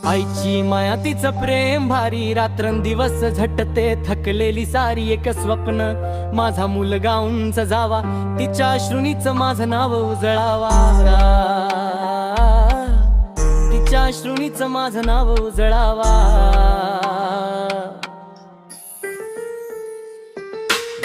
आईची माया तिचं प्रेम भारी, रात्रंदिवस झटते थकलेली सारी. एक स्वप्न माझा मुलगा उंच जावा, तिच्या अश्रुनीच माझं नाव उजळावा. तिच्या अश्रुनीच माझं नाव उजळावा.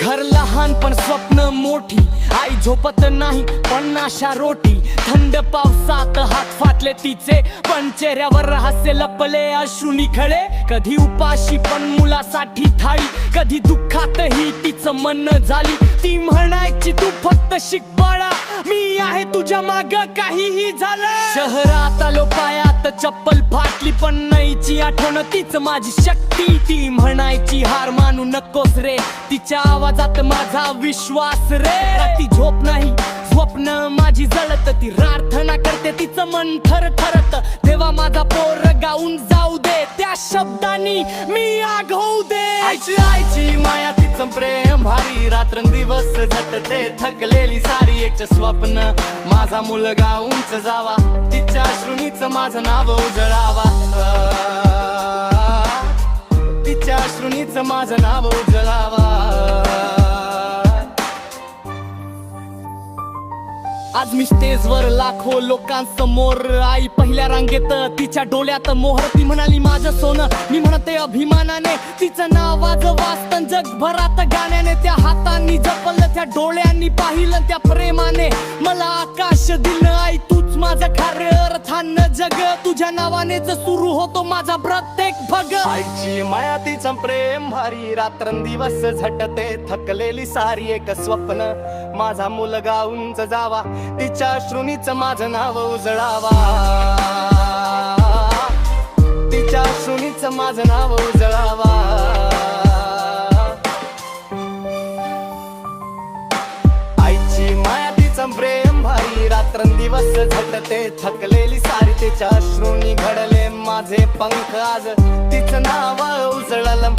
घर लहान पण स्वप्न मोठी, आई झोपत नाही पण आशा रोटी. थंड पावसात हात फाटले तिचे, पण चेहऱ्यावर हास्य लपले अश्रुनी खळे. कधी उपाशी पण मुलासाठी थाळी, कधी दुःखातही तिचं मन झाली. ती म्हणायची तू फक्त शिक बाळा, मी आहे तुझ्या माग काहीही झालं. शहरात आलो पायात चप्पल फाटली, पण नाहीची आठवण तीच माझी शक्ती. ती म्हणायची हार मानू नकोस रे, तिच्या आवाजात माझा विश्वास रे. ती झोप नाही स्वप्न माझी जळत, ती प्रार्थना करते तिचं मन थरथरत. देवा माझा पोर गाऊन जाऊ दे, त्या शब्दांनी मी आगवू दे. आईची माया तिचं प्रेम भारी, रात्रंदिवस झटते थकलेली सारी. एक स्वप्न माझा मुलगा उंच जावा, तिच्या अश्रुनीच माझं नाव उजळावा. तिच्या अश्रुनीच माझं नाव उजळावा. आज मी स्टेजवर लाखो लोकांसमोर, आई पहिल्या रांगेत तिच्या डोळ्यात मोहर. ती म्हणाली माझं सोनं, मी म्हणते अभिमानाने, तिचं नाव वाजतं जगभरात गाण्याने. त्या हातांनी जपलं, त्या डोळ्यांनी पाहिलं, त्या प्रेमाने मला आकाश दिलं. आई तूच माझं खरं अर्थानं जग, तुझ्या नावानेच सुरू होतो माझा प्रत्येक भग. आईची माया तिचं प्रेम भारी, रात्रंदिवस झटते थकलेली सारी. एक स्वप्न माझा मुलगा उंच जावा, तिच्या अश्रुनीच माझं नाव उजळावा. तिच्या अश्रुनीच माझं नाव उजळावा. आईची माया तिचं प्रेम भारी, रात्रंदिवस झटते थकलेली सारी. तिच्या अश्रुनी घडले माझे पंख आज, तिचं नाव उजळलं.